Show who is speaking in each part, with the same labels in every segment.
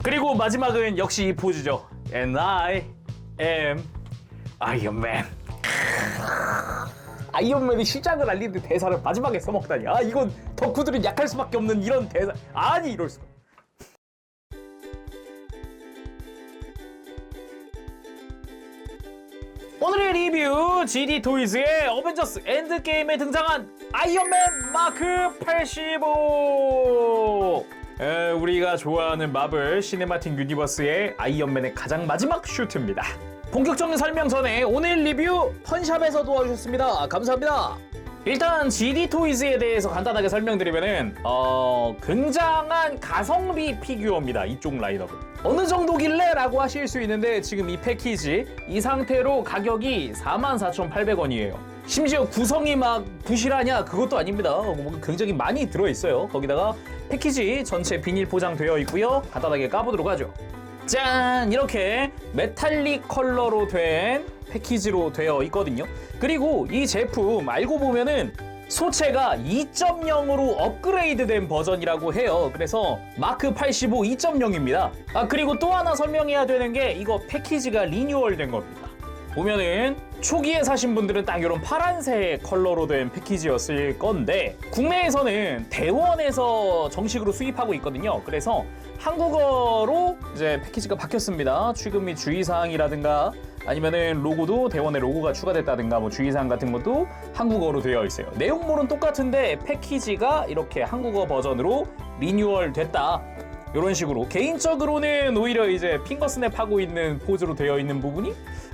Speaker 1: 그리고 마지막은 역시 이 포즈죠. And I am Iron Man. 아이언맨이 시작을 알리는데 대사를 마지막에 써먹다니. 아, 이건 덕후들은 약할 수밖에 없는 이런 대사. 아니, 이럴 수가. 오늘의 리뷰, GD 토이즈의 어벤져스 엔드게임에 등장한 아이언맨 마크 85. 우리가 좋아하는 마블 시네마틱 유니버스의 아이언맨의 가장 마지막 슈트입니다. 본격적인 설명 전에 오늘 리뷰 펀샵에서 도와주셨습니다. 감사합니다. 일단 GD 토이즈에 대해서 간단하게 설명드리면은 굉장한 가성비 피규어입니다. 이쪽 라인업은 어느 정도길래? 라고 하실 수 있는데, 지금 이 패키지 이 상태로 가격이 44,800원이에요 심지어 구성이 막 부실하냐? 그것도 아닙니다. 굉장히 많이 들어있어요. 거기다가 패키지 전체 비닐 포장되어 있고요. 간단하게 까보도록 하죠. 짠! 이렇게 메탈릭 컬러로 된 패키지로 되어 있거든요. 그리고 이 제품 알고 보면은 소체가 2.0으로 업그레이드된 버전이라고 해요. 그래서 마크 85 2.0입니다. 그리고 또 하나 설명해야 되는 게, 이거 패키지가 리뉴얼 된 겁니다. 보면은 초기에 사신 분들은 딱 이런 파란색 컬러로 된 패키지였을 건데, 국내에서는 대원에서 정식으로 수입하고 있거든요. 그래서 한국어로 이제 패키지가 바뀌었습니다. 취급 및 주의사항이라든가 아니면은 로고도 대원의 로고가 추가됐다든가 뭐 주의사항 같은 것도 한국어로 되어 있어요. 내용물은 똑같은데 패키지가 이렇게 한국어 버전으로 리뉴얼 됐다. 이런 식으로 개인적으로는 오히려 이제 핑거 스냅하고 있는 포즈로 되어 있는 부분이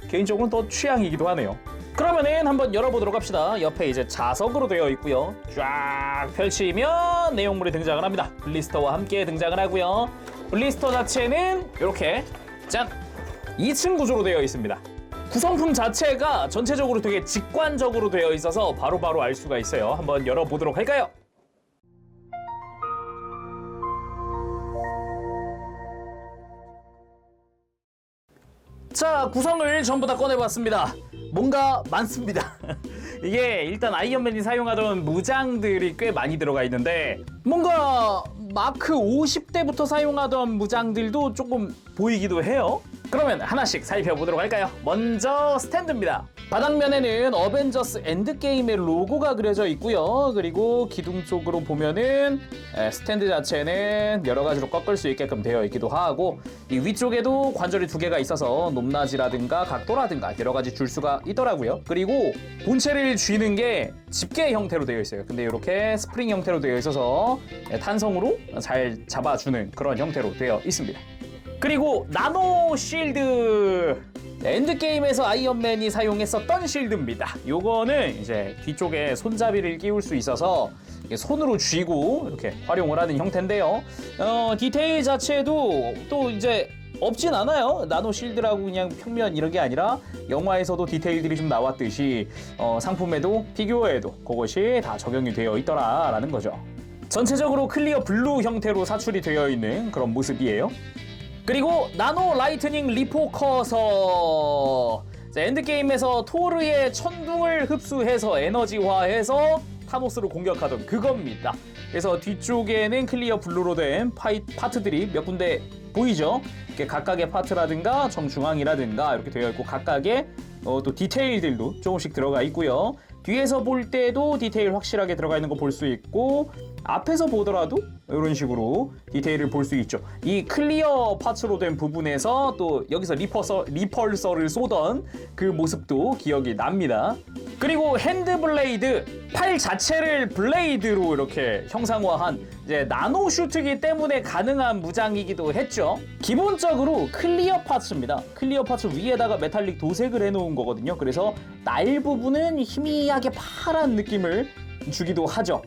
Speaker 1: 개인적으로는 더 취향이기도 하네요. 그러면은 한번 열어보도록 합시다. 옆에 이제 자석으로 되어 있고요. 쫙 펼치면 내용물이 등장을 합니다. 블리스터와 함께 등장을 하고요. 블리스터 자체는 이렇게 짠! 2층 구조로 되어 있습니다. 구성품 자체가 전체적으로 되게 직관적으로 되어 있어서 바로바로 알 수가 있어요. 한번 열어보도록 할까요? 자, 구성을 전부 다 꺼내봤습니다. 뭔가 많습니다. 이게 일단 아이언맨이 사용하던 무장들이 꽤 많이 들어가 있는데, 뭔가 마크 50대부터 사용하던 무장들도 조금 보이기도 해요. 그러면 하나씩 살펴보도록 할까요? 먼저 스탠드입니다. 바닥면에는 어벤져스 엔드게임의 로고가 그려져 있고요. 그리고 기둥 쪽으로 보면은 스탠드 자체는 여러 가지로 꺾을 수 있게끔 되어 있기도 하고, 이 위쪽에도 관절이 2개가 있어서 높낮이라든가 각도라든가 여러 가지 줄 수가 있더라고요. 그리고 본체를 쥐는 게 집게 형태로 되어 있어요. 근데 이렇게 스프링 형태로 되어 있어서 탄성으로 잘 잡아주는 그런 형태로 되어 있습니다. 그리고 나노 실드, 엔드게임에서 아이언맨이 사용했었던 실드입니다. 요거는 이제 뒤쪽에 손잡이를 끼울 수 있어서 손으로 쥐고 이렇게 활용을 하는 형태인데요. 디테일 자체도 또 이제 없진 않아요. 나노 실드라고 그냥 평면 이런 게 아니라 영화에서도 디테일들이 좀 나왔듯이 상품에도 피규어에도 그것이 다 적용이 되어 있더라라는 거죠. 전체적으로 클리어 블루 형태로 사출이 되어 있는 그런 모습이에요. 그리고 나노 라이트닝 리포커서, 엔드게임에서 토르의 천둥을 흡수해서 에너지화해서 타노스를 공격하던 그겁니다. 그래서 뒤쪽에는 클리어 블루로 된 파트들이 몇 군데 보이죠? 이렇게 각각의 파트라든가 정중앙이라든가 이렇게 되어 있고, 각각의 또 디테일들도 조금씩 들어가 있고요. 뒤에서 볼 때도 디테일 확실하게 들어가 있는 거 볼 수 있고, 앞에서 보더라도 이런 식으로 디테일을 볼 수 있죠. 이 클리어 파츠로 된 부분에서 또 여기서 리펄서를 쏘던 그 모습도 기억이 납니다. 그리고 핸드 블레이드, 팔 자체를 블레이드로 이렇게 형상화한 이제 나노 슈트기 때문에 가능한 무장이기도 했죠. 기본적으로 클리어 파츠입니다. 클리어 파츠 위에다가 메탈릭 도색을 해놓은 거거든요. 그래서 날 부분은 희미하게 파란 느낌을 주기도 하죠.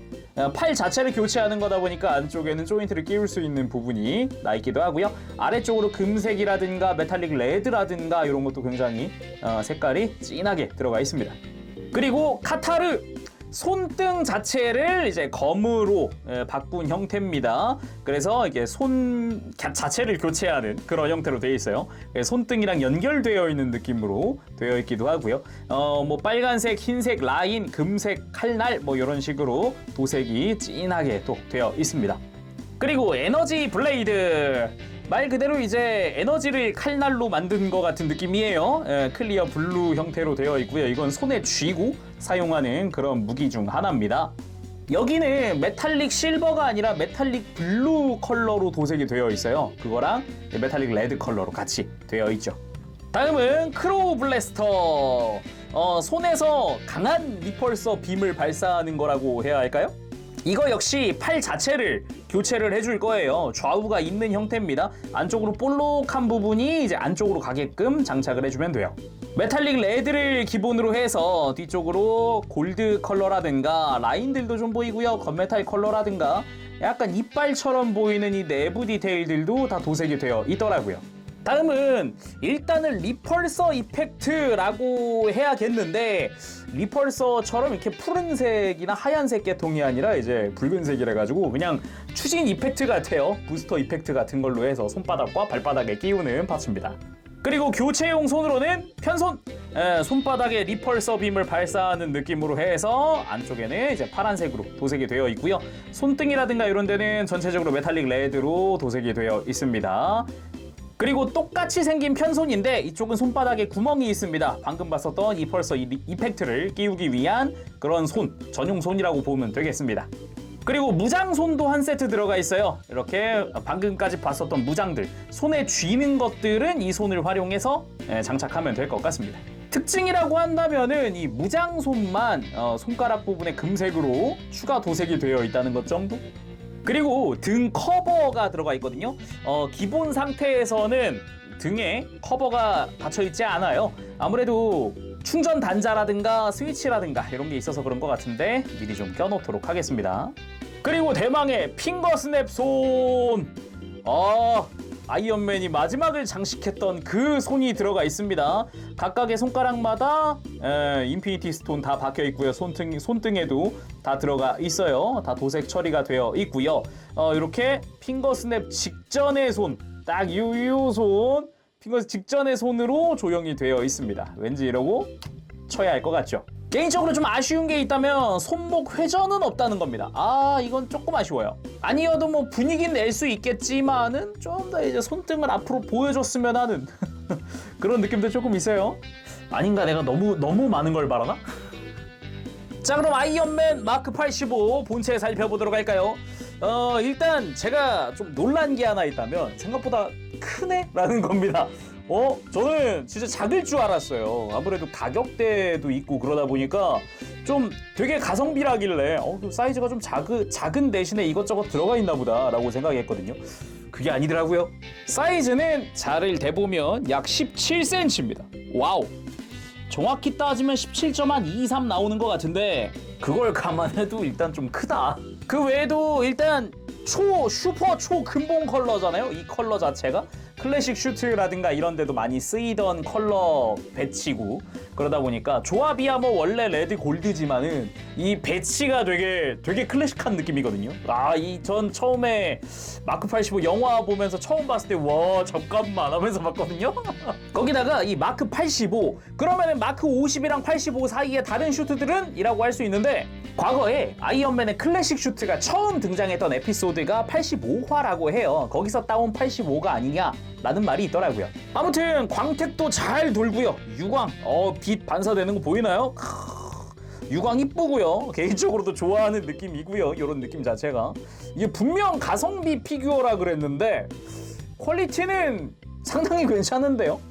Speaker 1: 팔 자체를 교체하는 거다 보니까 안쪽에는 조인트를 끼울 수 있는 부분이 나 있기도 하고요. 아래쪽으로 금색이라든가 메탈릭 레드라든가 이런 것도 굉장히 색깔이 진하게 들어가 있습니다. 그리고 카타르, 손등 자체를 이제 검으로 바꾼 형태입니다. 그래서 이게 손 자체를 교체하는 그런 형태로 되어 있어요. 손등이랑 연결되어 있는 느낌으로 되어 있기도 하고요. 뭐 빨간색, 흰색 라인, 금색 칼날 뭐 이런 식으로 도색이 진하게 또 되어 있습니다. 그리고 에너지 블레이드. 말 그대로 이제 에너지를 칼날로 만든 것 같은 느낌이에요. 클리어 블루 형태로 되어 있고요. 이건 손에 쥐고 사용하는 그런 무기 중 하나입니다. 여기는 메탈릭 실버가 아니라 메탈릭 블루 컬러로 도색이 되어 있어요. 그거랑 메탈릭 레드 컬러로 같이 되어 있죠. 다음은 크로우 블래스터. 손에서 강한 리펄서 빔을 발사하는 거라고 해야 할까요? 이거 역시 팔 자체를 교체를 해줄 거예요. 좌우가 있는 형태입니다. 안쪽으로 볼록한 부분이 이제 안쪽으로 가게끔 장착을 해주면 돼요. 메탈릭 레드를 기본으로 해서 뒤쪽으로 골드 컬러라든가 라인들도 좀 보이고요. 건메탈 컬러라든가 약간 이빨처럼 보이는 이 내부 디테일들도 다 도색이 되어 있더라고요. 다음은 일단은 리펄서 이펙트라고 해야겠는데 리펄서처럼 이렇게 푸른색이나 하얀색 계통이 아니라 이제 붉은색이라 가지고 그냥 추진 이펙트 같아요. 부스터 이펙트 같은 걸로 해서 손바닥과 발바닥에 끼우는 파츠입니다. 그리고 교체용 손으로는 편손! 손바닥에 리펄서 빔을 발사하는 느낌으로 해서 안쪽에는 이제 파란색으로 도색이 되어 있고요. 손등이라든가 이런 데는 전체적으로 메탈릭 레드로 도색이 되어 있습니다. 그리고 똑같이 생긴 편손인데 이쪽은 손바닥에 구멍이 있습니다. 방금 봤었던 이 펄서 이펙트를 끼우기 위한 그런 손, 전용 손이라고 보면 되겠습니다. 그리고 무장손도 한 세트 들어가 있어요. 이렇게 방금까지 봤었던 무장들, 손에 쥐는 것들은 이 손을 활용해서 장착하면 될 것 같습니다. 특징이라고 한다면은 이 무장손만 손가락 부분에 금색으로 추가 도색이 되어 있다는 것 정도? 그리고 등 커버가 들어가 있거든요. 기본 상태에서는 등에 커버가 닫혀있지 않아요. 아무래도 충전 단자라든가 스위치라든가 이런 게 있어서 그런 것 같은데 미리 좀 껴놓도록 하겠습니다. 그리고 대망의 핑거 스냅 손! 아이언맨이 마지막을 장식했던 그 손이 들어가 있습니다. 각각의 손가락마다 인피니티 스톤 다 박혀 있고요. 손등에도 다 들어가 있어요. 다 도색 처리가 되어 있고요. 이렇게 핑거 스냅 직전의 손, 딱 요 손, 핑거 직전의 손으로 조형이 되어 있습니다. 왠지 이러고 쳐야 할 것 같죠? 개인적으로 좀 아쉬운 게 있다면 손목 회전은 없다는 겁니다. 이건 조금 아쉬워요. 아니어도 뭐 분위기는 낼 수 있겠지만은 좀 더 이제 손등을 앞으로 보여줬으면 하는 그런 느낌도 조금 있어요. 아닌가, 내가 너무 많은 걸 바라나? 자, 그럼 아이언맨 마크 85 본체 살펴보도록 할까요? 일단 제가 좀 놀란 게 하나 있다면 생각보다 크네? 라는 겁니다. 저는 진짜 작을 줄 알았어요. 아무래도 가격대도 있고 그러다 보니까 좀 되게 가성비라길래 사이즈가 좀 작은 대신에 이것저것 들어가 있나 보다 라고 생각했거든요. 그게 아니더라고요. 사이즈는 자를 대보면 약 17cm입니다. 와우! 정확히 따지면 17.23 나오는 것 같은데 그걸 감안해도 일단 좀 크다. 그 외에도 일단 슈퍼 초근본 컬러잖아요. 이 컬러 자체가 클래식 슈트라든가 이런 데도 많이 쓰이던 컬러 배치고 그러다 보니까 조합이야 뭐 원래 레드 골드지만은 이 배치가 되게 클래식한 느낌이거든요. 전 처음에 마크 85 영화 보면서 처음 봤을 때 와 잠깐만 하면서 봤거든요. 거기다가 이 마크 85 그러면은 마크 50이랑 85 사이에 다른 슈트들은? 이라고 할 수 있는데 과거에 아이언맨의 클래식 슈트가 처음 등장했던 에피소드가 85화라고 해요. 거기서 따온 85가 아니냐라는 말이 있더라고요. 아무튼 광택도 잘 돌고요. 유광, 빛 반사되는 거 보이나요? 유광 이쁘고요. 개인적으로도 좋아하는 느낌이고요. 이런 느낌 자체가 이게 분명 가성비 피규어라 그랬는데 퀄리티는 상당히 괜찮은데요.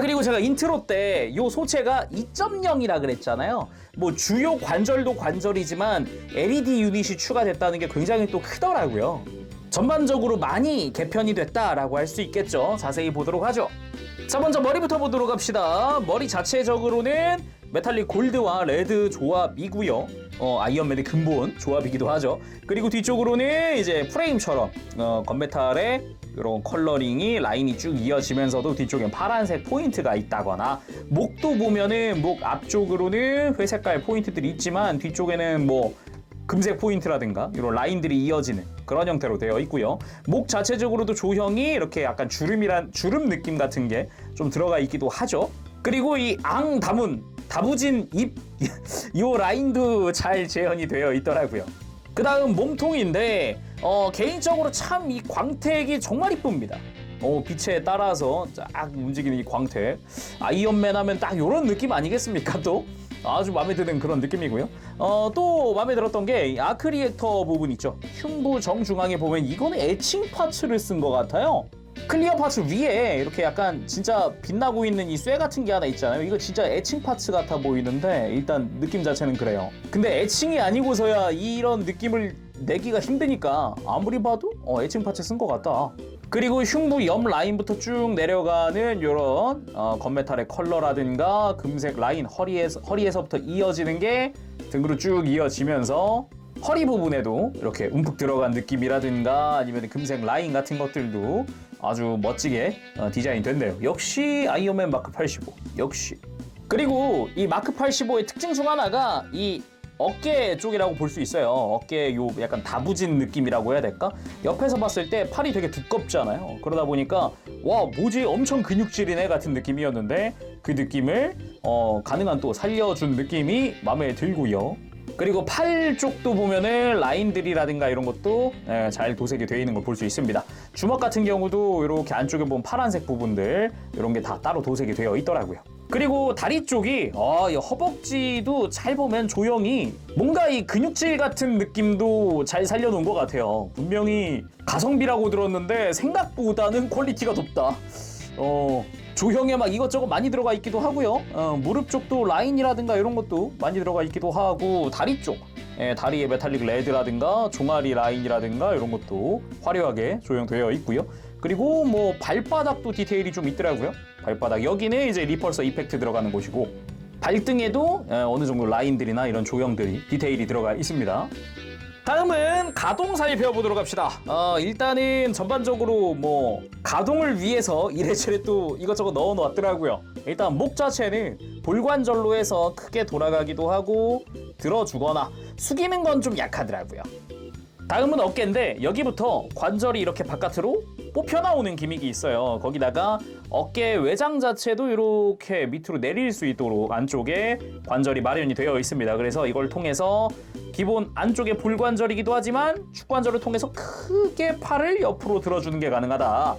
Speaker 1: 그리고 제가 인트로 때 이 소체가 2.0이라 그랬잖아요. 뭐 주요 관절도 관절이지만 LED 유닛이 추가됐다는 게 굉장히 또 크더라고요. 전반적으로 많이 개편이 됐다라고 할 수 있겠죠. 자세히 보도록 하죠. 자, 먼저 머리부터 보도록 합시다. 머리 자체적으로는 메탈릭 골드와 레드 조합이고요. 아이언맨의 근본 조합이기도 하죠. 그리고 뒤쪽으로는 이제 프레임처럼 건메탈의 이런 컬러링이 라인이 쭉 이어지면서도 뒤쪽엔 파란색 포인트가 있다거나 목도 보면은 목 앞쪽으로는 회색깔 포인트들이 있지만 뒤쪽에는 뭐 금색 포인트라든가 이런 라인들이 이어지는 그런 형태로 되어 있고요. 목 자체적으로도 조형이 이렇게 약간 주름 느낌 같은 게 좀 들어가 있기도 하죠. 그리고 이 다부진 입 이 라인도 잘 재현이 되어 있더라고요. 그 다음 몸통인데 개인적으로 참 이 광택이 정말 이쁩니다. 빛에 따라서 쫙 움직이는 이 광택. 아이언맨 하면 딱 요런 느낌 아니겠습니까? 또 아주 마음에 드는 그런 느낌이고요. 또 마음에 들었던 게 아크 리액터 부분 있죠. 흉부 정중앙에 보면 이거는 에칭 파츠를 쓴 것 같아요. 클리어 파츠 위에 이렇게 약간 진짜 빛나고 있는 이 쇠 같은 게 하나 있잖아요. 이거 진짜 에칭 파츠 같아 보이는데 일단 느낌 자체는 그래요. 근데 에칭이 아니고서야 이런 느낌을 내기가 힘드니까 아무리 봐도 에칭 파츠 쓴 것 같다. 그리고 흉부 옆 라인부터 쭉 내려가는 이런 건메탈의 컬러라든가 금색 라인 허리에서부터 이어지는 게 등으로 쭉 이어지면서 허리 부분에도 이렇게 움푹 들어간 느낌이라든가 아니면 금색 라인 같은 것들도 아주 멋지게 디자인 됐네요. 역시 아이언맨 마크 85 역시. 그리고 이 마크 85의 특징 중 하나가 이 어깨 쪽이라고 볼 수 있어요. 어깨 요 약간 다부진 느낌이라고 해야 될까? 옆에서 봤을 때 팔이 되게 두껍잖아요. 그러다 보니까 와 뭐지 엄청 근육질이네 같은 느낌이었는데 그 느낌을 가능한 또 살려준 느낌이 마음에 들고요. 그리고 팔 쪽도 보면은 라인들이라든가 이런 것도 잘 도색이 되어 있는 걸 볼 수 있습니다. 주먹 같은 경우도 이렇게 안쪽에 보면 파란색 부분들 이런 게 다 따로 도색이 되어 있더라고요. 그리고 다리 쪽이 이 허벅지도 잘 보면 조형이 뭔가 이 근육질 같은 느낌도 잘 살려놓은 것 같아요. 분명히 가성비라고 들었는데 생각보다는 퀄리티가 높다. 조형에 막 이것저것 많이 들어가 있기도 하고요. 무릎 쪽도 라인이라든가 이런 것도 많이 들어가 있기도 하고 다리 쪽 다리에 메탈릭 레드라든가 종아리 라인이라든가 이런 것도 화려하게 조형되어 있고요. 그리고 뭐 발바닥도 디테일이 좀 있더라고요. 발바닥 여기는 이제 리펄서 이펙트 들어가는 곳이고 발등에도 어느 정도 라인들이나 이런 조형들이 디테일이 들어가 있습니다. 다음은 가동 살펴보도록 합시다. 일단은 전반적으로 뭐 가동을 위해서 이래저래 또 이것저것 넣어 놓았더라고요. 일단 목 자체는 볼관절로 해서 크게 돌아가기도 하고 들어주거나 숙이는 건 좀 약하더라고요. 다음은 어깨인데 여기부터 관절이 이렇게 바깥으로 뽑혀 나오는 기믹이 있어요. 거기다가 어깨 외장 자체도 이렇게 밑으로 내릴 수 있도록 안쪽에 관절이 마련이 되어 있습니다. 그래서 이걸 통해서 기본 안쪽에 볼관절이기도 하지만 축관절을 통해서 크게 팔을 옆으로 들어주는 게 가능하다.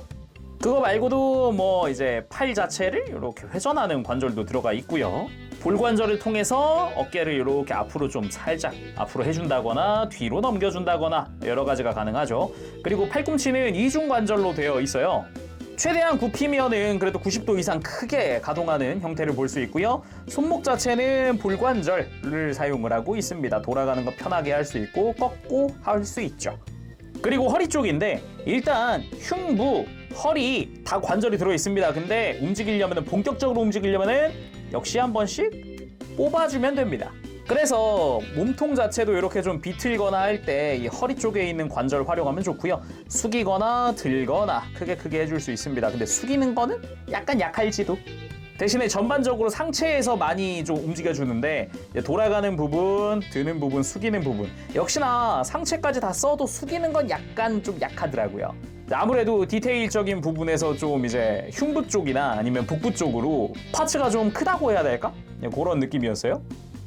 Speaker 1: 그거 말고도 뭐 이제 팔 자체를 이렇게 회전하는 관절도 들어가 있고요. 볼관절을 통해서 어깨를 이렇게 앞으로 좀 살짝 앞으로 해준다거나 뒤로 넘겨준다거나 여러 가지가 가능하죠. 그리고 팔꿈치는 이중관절로 되어 있어요. 최대한 굽히면은 그래도 90도 이상 크게 가동하는 형태를 볼 수 있고요. 손목 자체는 볼관절을 사용을 하고 있습니다. 돌아가는 거 편하게 할 수 있고 꺾고 할 수 있죠. 그리고 허리 쪽인데 일단 흉부, 허리 다 관절이 들어 있습니다. 근데 움직이려면 본격적으로 움직이려면은 역시 한 번씩 뽑아주면 됩니다. 그래서 몸통 자체도 이렇게 좀 비틀거나 할 때 이 허리 쪽에 있는 관절 활용하면 좋고요. 숙이거나 들거나 크게 해줄 수 있습니다. 근데 숙이는 거는 약간 약할지도. 대신에 전반적으로 상체에서 많이 좀 움직여주는데 돌아가는 부분, 드는 부분, 숙이는 부분 역시나 상체까지 다 써도 숙이는 건 약간 좀 약하더라고요. 아무래도 디테일적인 부분에서 좀 이제 흉부 쪽이나 아니면 복부 쪽으로 파츠가 좀 크다고 해야 될까? 그런 느낌이었어요.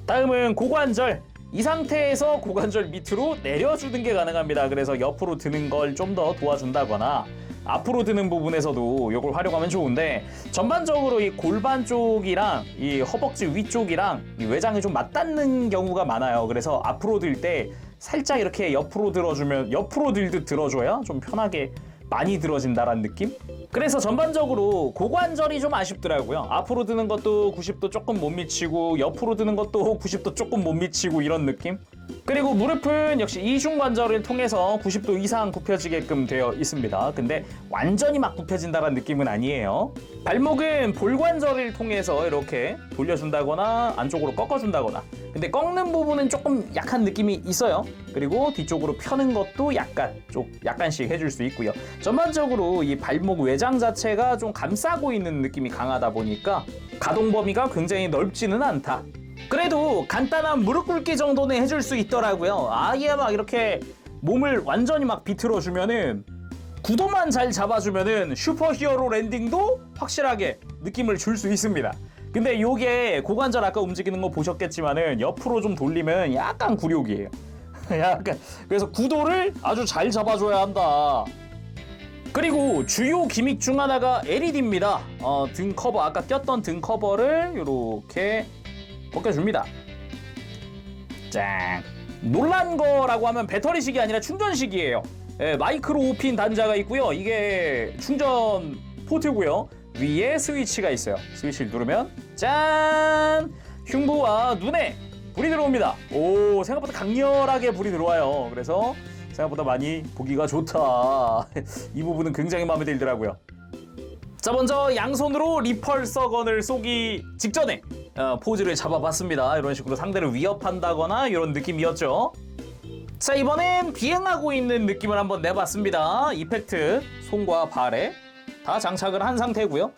Speaker 1: 다음은 고관절. 이 상태에서 고관절 밑으로 내려주는 게 가능합니다. 그래서 옆으로 드는 걸 좀 더 도와준다거나 앞으로 드는 부분에서도 이걸 활용하면 좋은데 전반적으로 이 골반 쪽이랑 이 허벅지 위쪽이랑 이 외장이 좀 맞닿는 경우가 많아요. 그래서 앞으로 들 때 살짝 이렇게 옆으로 들어주면 옆으로 들듯 들어줘야 좀 편하게 많이 들어진다라는 느낌? 그래서 전반적으로 고관절이 좀 아쉽더라고요. 앞으로 드는 것도 90도 조금 못 미치고 옆으로 드는 것도 90도 조금 못 미치고 이런 느낌? 그리고 무릎은 역시 이중관절을 통해서 90도 이상 굽혀지게끔 되어 있습니다. 근데 완전히 막 굽혀진다는 느낌은 아니에요. 발목은 볼관절을 통해서 이렇게 돌려준다거나 안쪽으로 꺾어준다거나 근데 꺾는 부분은 조금 약한 느낌이 있어요. 그리고 뒤쪽으로 펴는 것도 약간씩 해줄 수 있고요. 전반적으로 이 발목 외장 자체가 좀 감싸고 있는 느낌이 강하다 보니까 가동 범위가 굉장히 넓지는 않다. 그래도 간단한 무릎 꿇기 정도는 해줄 수 있더라고요. 아예 막 이렇게 몸을 완전히 막 비틀어주면은 구도만 잘 잡아주면은 슈퍼히어로 랜딩도 확실하게 느낌을 줄 수 있습니다. 근데 요게 고관절 아까 움직이는 거 보셨겠지만은 옆으로 좀 돌리면 약간 굴욕이에요. 약간 그래서 구도를 아주 잘 잡아줘야 한다. 그리고 주요 기믹 중 하나가 LED입니다. 등 커버, 아까 꼈던 등 커버를 이렇게 벗겨줍니다. 짠! 놀란 거라고 하면 배터리식이 아니라 충전식이에요. 예, 마이크로 5핀 단자가 있고요. 이게 충전 포트고요. 위에 스위치가 있어요. 스위치를 누르면 짠! 흉부와 눈에 불이 들어옵니다. 오, 생각보다 강렬하게 불이 들어와요. 그래서 생각보다 많이 보기가 좋다. 이 부분은 굉장히 마음에 들더라고요. 자, 먼저 양손으로 리펄서건을 쏘기 직전에 포즈를 잡아봤습니다. 이런 식으로 상대를 위협한다거나 이런 느낌이었죠. 자, 이번엔 비행하고 있는 느낌을 한번 내봤습니다. 이펙트 손과 발에 다 장착을 한 상태고요.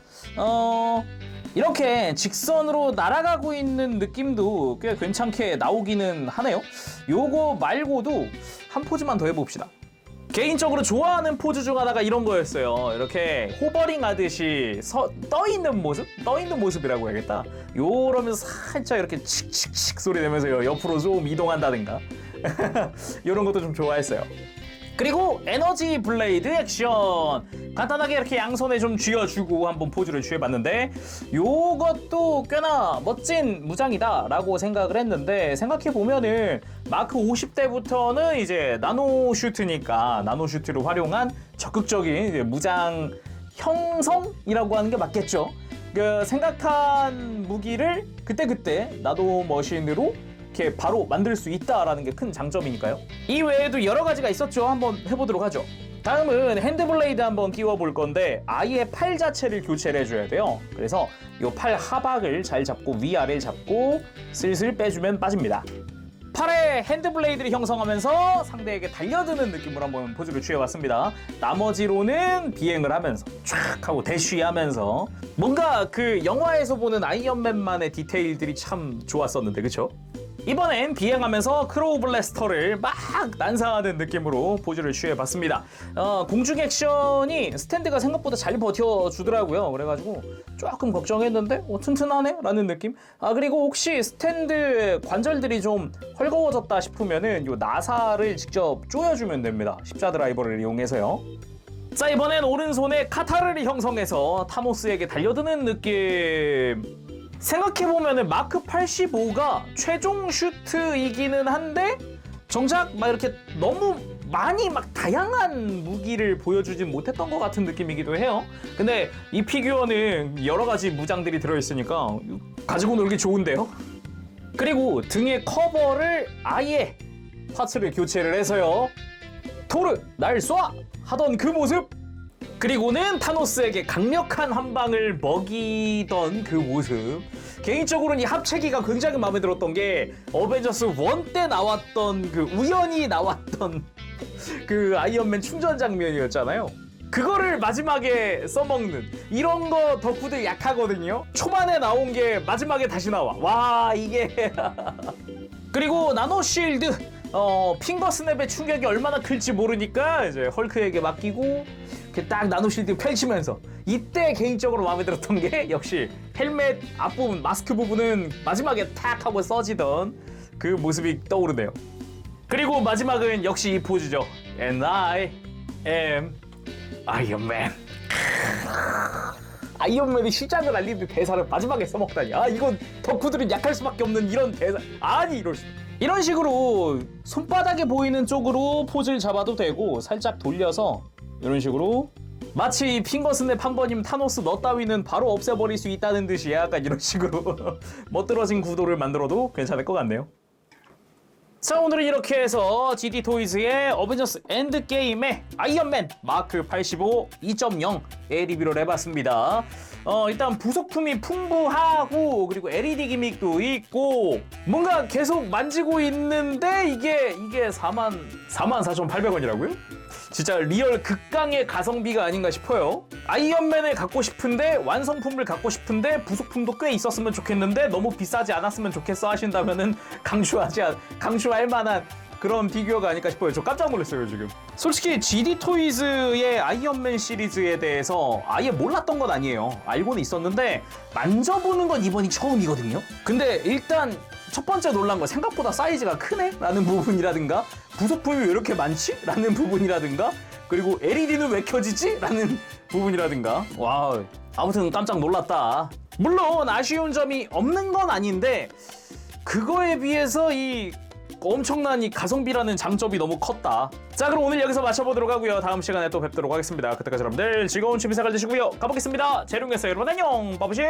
Speaker 1: 이렇게 직선으로 날아가고 있는 느낌도 꽤 괜찮게 나오기는 하네요. 요거 말고도 한 포즈만 더 해봅시다. 개인적으로 좋아하는 포즈 중 하나가 이런 거였어요. 이렇게 호버링 하듯이 떠있는 모습이라고 해야겠다. 요러면서 살짝 이렇게 칙칙칙 소리 내면서 옆으로 좀 이동한다든가 이런 것도 좀 좋아했어요. 그리고 에너지 블레이드 액션, 간단하게 이렇게 양손에 좀 쥐어주고 한번 포즈를 취해봤는데 요것도 꽤나 멋진 무장이다 라고 생각을 했는데, 생각해보면은 마크 50대부터는 이제 나노 슈트니까 나노 슈트를 활용한 적극적인 이제 무장 형성이라고 하는 게 맞겠죠. 그 생각한 무기를 그때그때 나노 머신으로 이렇게 바로 만들 수 있다라는 게 큰 장점이니까요. 이 외에도 여러 가지가 있었죠. 한번 해보도록 하죠. 다음은 핸드블레이드 한번 끼워볼 건데 아예 팔 자체를 교체를 해줘야 돼요. 그래서 이 팔 하박을 잘 잡고 위아래를 잡고 슬슬 빼주면 빠집니다. 팔에 핸드블레이드를 형성하면서 상대에게 달려드는 느낌으로 한번 포즈를 취해봤습니다. 나머지로는 비행을 하면서 쫙 하고 대쉬하면서 뭔가 그 영화에서 보는 아이언맨만의 디테일들이 참 좋았었는데, 그쵸? 이번엔 비행하면서 크로우 블래스터를 막 난사하는 느낌으로 포즈를 취해봤습니다. 공중 액션이 스탠드가 생각보다 잘 버텨주더라고요. 그래가지고 조금 걱정했는데 튼튼하네? 라는 느낌? 그리고 혹시 스탠드 관절들이 좀 헐거워졌다 싶으면은 요 나사를 직접 조여주면 됩니다. 십자 드라이버를 이용해서요. 자, 이번엔 오른손에 카타르를 형성해서 타노스에게 달려드는 느낌. 생각해보면은 마크 85가 최종 슈트이기는 한데 정작 막 이렇게 너무 많이 막 다양한 무기를 보여주진 못했던 것 같은 느낌이기도 해요. 근데 이 피규어는 여러 가지 무장들이 들어있으니까 가지고 놀기 좋은데요. 그리고 등의 커버를 아예 파츠를 교체를 해서요. 토르 날 쏴! 하던 그 모습! 그리고는 타노스에게 강력한 한 방을 먹이던 그 모습. 개인적으로는 이 합체기가 굉장히 마음에 들었던 게 어벤져스 1 때 나왔던 그 우연히 나왔던 그 아이언맨 충전 장면이었잖아요. 그거를 마지막에 써먹는 이런 거 덕후들 약하거든요. 초반에 나온 게 마지막에 다시 나와. 와, 이게 그리고 나노 쉴드 핑거 스냅의 충격이 얼마나 클지 모르니까 이제 헐크에게 맡기고 이렇게 딱 나노 쉴드 펼치면서, 이때 개인적으로 마음에 들었던 게 역시 헬멧 앞부분, 마스크 부분은 마지막에 탁 하고 써지던 그 모습이 떠오르네요. 그리고 마지막은 역시 이 포즈죠. And I am 아이언맨. 아이언맨이 시작을 알리는 대사를 마지막에 써먹다니. 이건 덕후들은 약할 수밖에 없는 이런 대사. 아니, 이럴 수. 이런 식으로 손바닥에 보이는 쪽으로 포즈를 잡아도 되고, 살짝 돌려서 이런 식으로 마치 핑거스냅 한 번이면 타노스 너 따위는 바로 없애버릴 수 있다는 듯이 약간 이런 식으로 멋들어진 구도를 만들어도 괜찮을 것 같네요. 자, 오늘은 이렇게 해서 GD토이즈의 어벤져스 엔드게임의 아이언맨 마크 85 2.0의 리뷰를 해봤습니다. 일단 부속품이 풍부하고, 그리고 LED 기믹도 있고, 뭔가 계속 만지고 있는데 이게 44,800원이라고요? 진짜 리얼 극강의 가성비가 아닌가 싶어요. 아이언맨을 갖고 싶은데, 완성품을 갖고 싶은데 부속품도 꽤 있었으면 좋겠는데 너무 비싸지 않았으면 좋겠어 하신다면은 강추할 만한 그런 피규어가 아닐까 싶어요. 저 깜짝 놀랐어요, 지금. 솔직히 GD토이즈의 아이언맨 시리즈에 대해서 아예 몰랐던 건 아니에요. 알고는 있었는데 만져보는 건 이번이 처음이거든요. 근데 일단 첫 번째 놀란 건 생각보다 사이즈가 크네? 라는 부분이라든가, 부속품이 왜 이렇게 많지? 라는 부분이라든가, 그리고 LED는 왜 켜지지? 라는 부분이라든가. 와, 아무튼 깜짝 놀랐다. 물론 아쉬운 점이 없는 건 아닌데 그거에 비해서 이 엄청난 이 가성비라는 장점이 너무 컸다. 자, 그럼 오늘 여기서 마쳐보도록 하고요. 다음 시간에 또 뵙도록 하겠습니다. 그때까지 여러분들 즐거운 취미생활 되시고요. 가보겠습니다. 재룡이었어요. 여러분 안녕. 바보시.